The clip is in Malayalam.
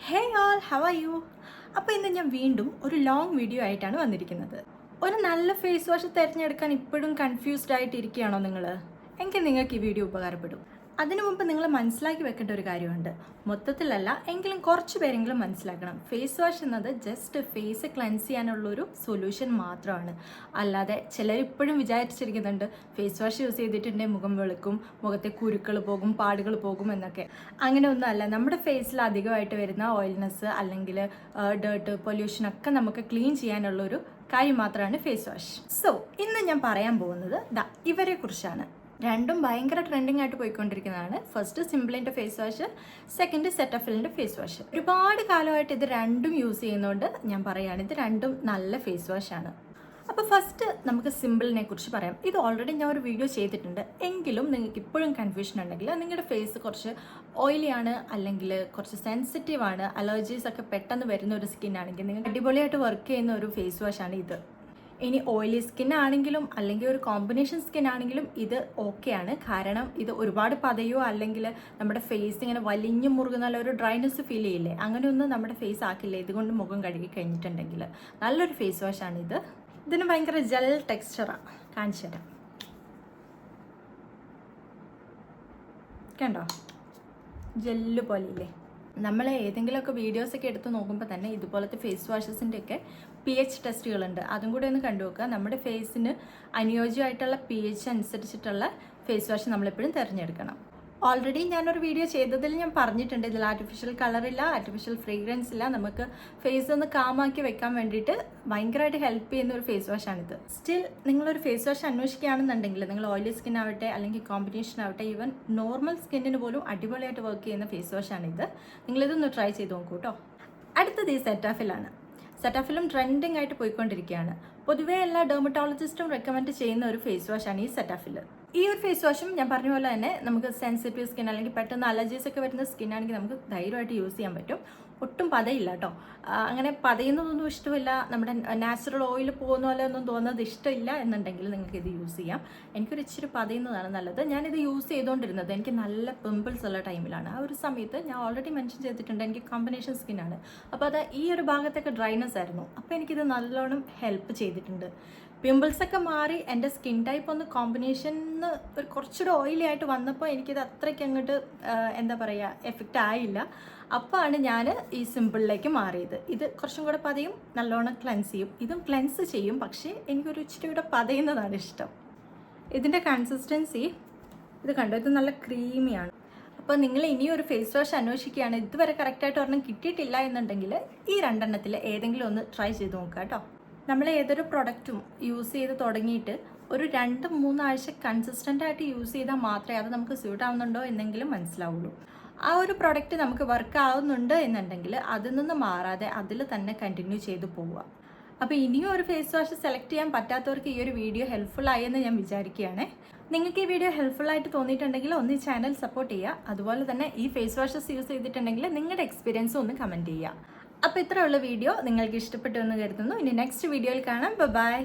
Hey all, how are you? അപ്പോൾ ഇന്ന് ഞാൻ വീണ്ടും ഒരു ലോങ് വീഡിയോ ആയിട്ടാണ് വന്നിരിക്കുന്നത്. ഒരു നല്ല ഫേസ് വാഷ് തിരഞ്ഞെടുക്കാൻ ഇപ്പോഴും കൺഫ്യൂസ്ഡ് ആയിട്ടിരിക്കുകയാണോ നിങ്ങൾ? എങ്കിൽ നിങ്ങൾക്ക് ഈ വീഡിയോ ഉപകാരപ്പെടും. അതിനു മുമ്പ് നിങ്ങൾ മനസ്സിലാക്കി വെക്കേണ്ട ഒരു കാര്യമുണ്ട്. മൊത്തത്തിലല്ല എങ്കിലും കുറച്ച് പേരെങ്കിലും മനസ്സിലാക്കണം. ഫേസ് വാഷ് എന്നത് ജസ്റ്റ് ഫേസ് ക്ലെൻസ് ചെയ്യാനുള്ളൊരു സൊല്യൂഷൻ മാത്രമാണ്. അല്ലാതെ ചിലർ ഇപ്പോഴും വിചാരിച്ചിരിക്കുന്നുണ്ട് ഫേസ് വാഷ് യൂസ് ചെയ്തിട്ടുണ്ടെങ്കിൽ മുഖം വെളുക്കും, മുഖത്തെ കുരുക്കൾ പോകും, പാടുകൾ പോകും എന്നൊക്കെ. അങ്ങനെ ഒന്നുമല്ല. നമ്മുടെ ഫേസിൽ അധികമായിട്ട് വരുന്ന ഓയിൽനെസ് അല്ലെങ്കിൽ ഡേർട്ട്, പൊല്യൂഷനൊക്കെ നമുക്ക് ക്ലീൻ ചെയ്യാനുള്ളൊരു കാര്യം മാത്രമാണ് ഫേസ് വാഷ്. സോ ഇന്ന് ഞാൻ പറയാൻ പോകുന്നത് ഇവരെ കുറിച്ചാണ്. രണ്ടും ഭയങ്കര ട്രെൻഡിങ് ആയിട്ട് പോയിക്കൊണ്ടിരിക്കുന്നതാണ്. ഫസ്റ്റ് സിംപ്ലിൻ്റെ ഫേസ് വാഷ്, സെക്കൻഡ് സെറ്റഫിലിൻ്റെ ഫേസ് വാഷ്. ഒരുപാട് കാലമായിട്ട് ഇത് രണ്ടും യൂസ് ചെയ്യുന്നതുകൊണ്ട് ഞാൻ പറയുകയാണ് ഇത് രണ്ടും നല്ല ഫേസ് വാഷാണ്. അപ്പോൾ ഫസ്റ്റ് നമുക്ക് സിമ്പിളിനെ കുറിച്ച് പറയാം. ഇത് ഓൾറെഡി ഞാൻ ഒരു വീഡിയോ ചെയ്തിട്ടുണ്ട്. എങ്കിലും നിങ്ങൾക്ക് ഇപ്പോഴും കൺഫ്യൂഷൻ ഉണ്ടെങ്കിൽ നിങ്ങളുടെ ഫേസ് കുറച്ച് ഓയിലിയാണ് അല്ലെങ്കിൽ കുറച്ച് സെൻസിറ്റീവാണ്, അലർജീസ് ഒക്കെ പെട്ടെന്ന് വരുന്ന ഒരു സ്കിൻ ആണെങ്കിൽ നിങ്ങൾക്ക് അടിപൊളിയായിട്ട് വർക്ക് ചെയ്യുന്ന ഒരു ഫേസ് വാഷാണ് ഇത്. ഇനി ഓയിലി സ്കിൻ ആണെങ്കിലും അല്ലെങ്കിൽ ഒരു കോമ്പിനേഷൻ സ്കിൻ ആണെങ്കിലും ഇത് ഓക്കെയാണ്. കാരണം ഇത് ഒരുപാട് പതയോ അല്ലെങ്കിൽ നമ്മുടെ ഫേസ് ഇങ്ങനെ വലിഞ്ഞു മുറുകുന്ന ഒരു ഡ്രൈനെസ് ഫീൽ ചെയ്യില്ലേ, അങ്ങനെയൊന്നും നമ്മുടെ ഫേസ് ആക്കില്ല ഇതുകൊണ്ട് മുഖം കഴുകി കഴിഞ്ഞിട്ടുണ്ടെങ്കിൽ. നല്ലൊരു ഫേസ് വാഷാണ് ഇത്. ഇതിന് ഭയങ്കര ജെൽ ടെക്സ്ചറാണ്. കാണിച്ചു തരാം. കണ്ടോ, ജെല്ല് പോലെ ഇല്ലേ? നമ്മൾ ഏതെങ്കിലുമൊക്കെ വീഡിയോസൊക്കെ എടുത്ത് നോക്കുമ്പോൾ തന്നെ ഇതുപോലത്തെ ഫേസ് വാഷസിൻ്റെയൊക്കെ pH ടെസ്റ്റുകളുണ്ട്. അതും കൂടെ ഒന്ന് കണ്ടു നോക്കുക. നമ്മുടെ ഫേസിന് അനുയോജ്യമായിട്ടുള്ള pH അനുസരിച്ചിട്ടുള്ള ഫേസ് വാഷ് നമ്മളെപ്പോഴും തിരഞ്ഞെടുക്കണം. ഓൾറെഡി ഞാനൊരു വീഡിയോ ചെയ്തതിൽ ഞാൻ പറഞ്ഞിട്ടുണ്ട് ഇതിൽ ആർട്ടിഫിഷ്യൽ കളറില്ല, ആർട്ടിഫിഷ്യൽ ഫ്രേഗ്രൻസ് ഇല്ല. നമുക്ക് ഫേസ് ഒന്ന് കാമാക്കി വെക്കാൻ വേണ്ടിയിട്ട് ഭയങ്കരമായിട്ട് ഹെൽപ്പ് ചെയ്യുന്ന ഒരു ഫേസ് വാഷാണിത്. സ്റ്റിൽ നിങ്ങളൊരു ഫേസ് വാഷ് അന്വേഷിക്കുകയാണെന്നുണ്ടെങ്കിൽ നിങ്ങൾ ഓയിലി സ്കിൻ ആവട്ടെ അല്ലെങ്കിൽ കോമ്പിനേഷൻ ആവട്ടെ, ഈവൻ നോർമൽ സ്കിന്നിന് പോലും അടിപൊളിയായിട്ട് വർക്ക് ചെയ്യുന്ന ഫേസ് വാഷാണിത്. നിങ്ങളിതൊന്ന് ട്രൈ ചെയ്ത് നോക്കൂ കേട്ടോ. അടുത്തത് ഈ സെറ്റാഫിലാണ്. സെറ്റാഫിലും ട്രെൻഡിങ് ആയിട്ട് പോയിക്കൊണ്ടിരിക്കുകയാണ്. പൊതുവേ എല്ലാ ഡെർമറ്റോളജിസ്റ്റും റെക്കമെൻഡ് ചെയ്യുന്ന ഒരു ഫേസ് വാഷാണ് ഈ സെറ്റാഫിൽ. ഈ ഒരു ഫേസ് വാഷും ഞാൻ പറഞ്ഞ പോലെ തന്നെ നമുക്ക് സെൻസിറ്റീവ് സ്കിൻ അല്ലെങ്കിൽ പെട്ടെന്ന് അലർജീസ് ഒക്കെ വരുന്ന സ്കിൻ ആണെങ്കിൽ നമുക്ക് ധൈര്യമായിട്ട് യൂസ് ചെയ്യാൻ പറ്റും. ഒട്ടും പതയില്ല കേട്ടോ. അങ്ങനെ പതയുന്നതൊന്നും ഇഷ്ടമില്ല, നമ്മുടെ നാച്ചുറൽ ഓയിൽ പോകുന്ന പോലെ ഒന്നും തോന്നുന്നത് ഇഷ്ടമില്ല എന്നുണ്ടെങ്കിൽ നിങ്ങൾക്ക് ഇത് യൂസ് ചെയ്യാം. എനിക്കൊരു ഇച്ചിരി പതയുന്നതാണ് നല്ലത്. ഞാനിത് യൂസ് ചെയ്തുകൊണ്ടിരുന്നത് എനിക്ക് നല്ല പിമ്പിൾസ് ഉള്ള ടൈമിലാണ്. ആ ഒരു സമയത്ത് ഞാൻ ഓൾറെഡി മെൻഷൻ ചെയ്തിട്ടുണ്ട് എനിക്ക് കോമ്പിനേഷൻ സ്കിന്നാണ്. അപ്പോൾ അത് ഈ ഒരു ഭാഗത്തൊക്കെ ഡ്രൈനെസ് ആയിരുന്നു. അപ്പോൾ എനിക്കിത് നല്ലോണം ഹെൽപ്പ് ചെയ്തിട്ടുണ്ട്. പിമ്പിൾസൊക്കെ മാറി എൻ്റെ സ്കിൻ ടൈപ്പ് ഒന്ന് കോമ്പിനേഷന് ഒരു കുറച്ചുകൂടെ ഓയിലി ആയിട്ട് വന്നപ്പോൾ എനിക്കിത് അത്രയ്ക്ക് അങ്ങോട്ട് എന്താ പറയുക എഫക്റ്റ് ആയില്ല. അപ്പോഴാണ് ഞാൻ ഈ സിമ്പിളിലേക്ക് മാറിയത്. ഇത് കുറച്ചും കൂടെ പതയും, നല്ലോണം ക്ലെൻസ് ചെയ്യും. ഇതും ക്ലെൻസ് ചെയ്യും, പക്ഷേ എനിക്കൊരു ഇച്ചിരി കൂടെ പതയുന്നതാണ് ഇഷ്ടം. ഇതിൻ്റെ കൺസിസ്റ്റൻസി ഇത് കണ്ടോ, ഇത് നല്ല ക്രീമിയാണ്. അപ്പോൾ നിങ്ങൾ ഇനിയൊരു ഫേസ് വാഷ് അന്വേഷിക്കുകയാണ്, ഇതുവരെ കറക്റ്റായിട്ട് ഒരെണ്ണം കിട്ടിയിട്ടില്ല എന്നുണ്ടെങ്കിൽ ഈ രണ്ടെണ്ണത്തിൽ ഏതെങ്കിലും ഒന്ന് ട്രൈ ചെയ്ത് നോക്കുക കേട്ടോ. നമ്മൾ ഏതൊരു പ്രൊഡക്റ്റും യൂസ് ചെയ്ത് തുടങ്ങിയിട്ട് ഒരു 2-3 ആഴ്ച കൺസിസ്റ്റൻ്റ് ആയിട്ട് യൂസ് ചെയ്താൽ മാത്രമേ അത് നമുക്ക് സ്യൂട്ട് ആവുന്നുണ്ടോ എന്നെങ്കിലും മനസ്സിലാവുള്ളൂ. ആ ഒരു പ്രൊഡക്റ്റ് നമുക്ക് വർക്ക് ആവുന്നുണ്ട് എന്നുണ്ടെങ്കിൽ അതിൽ നിന്ന് മാറാതെ അതിൽ തന്നെ കണ്ടിന്യൂ ചെയ്ത് പോവുക. അപ്പോൾ ഇനിയും ഒരു ഫേസ് വാഷ് സെലക്ട് ചെയ്യാൻ പറ്റാത്തവർക്ക് ഈ ഒരു വീഡിയോ ഹെൽപ്ഫുൾ ആയെന്ന് ഞാൻ വിചാരിക്കുകയാണ്. നിങ്ങൾക്ക് ഈ വീഡിയോ ഹെൽപ്ഫുൾ ആയിട്ട് തോന്നിയിട്ടുണ്ടെങ്കിൽ ഒന്ന് ഈ ചാനൽ സപ്പോർട്ട് ചെയ്യുക. അതുപോലെ തന്നെ ഈ ഫേസ് വാഷസ് യൂസ് ചെയ്തിട്ടുണ്ടെങ്കിൽ നിങ്ങളുടെ എക്സ്പീരിയൻസ് ഒന്ന് കമൻറ്റ് ചെയ്യുക. അപ്പോൾ ഇത്രയുള്ള വീഡിയോ നിങ്ങൾക്ക് ഇഷ്ടപ്പെട്ടു എന്ന് കരുതുന്നു. ഇനി നെക്സ്റ്റ് വീഡിയോയിൽ കാണാം. ബൈ.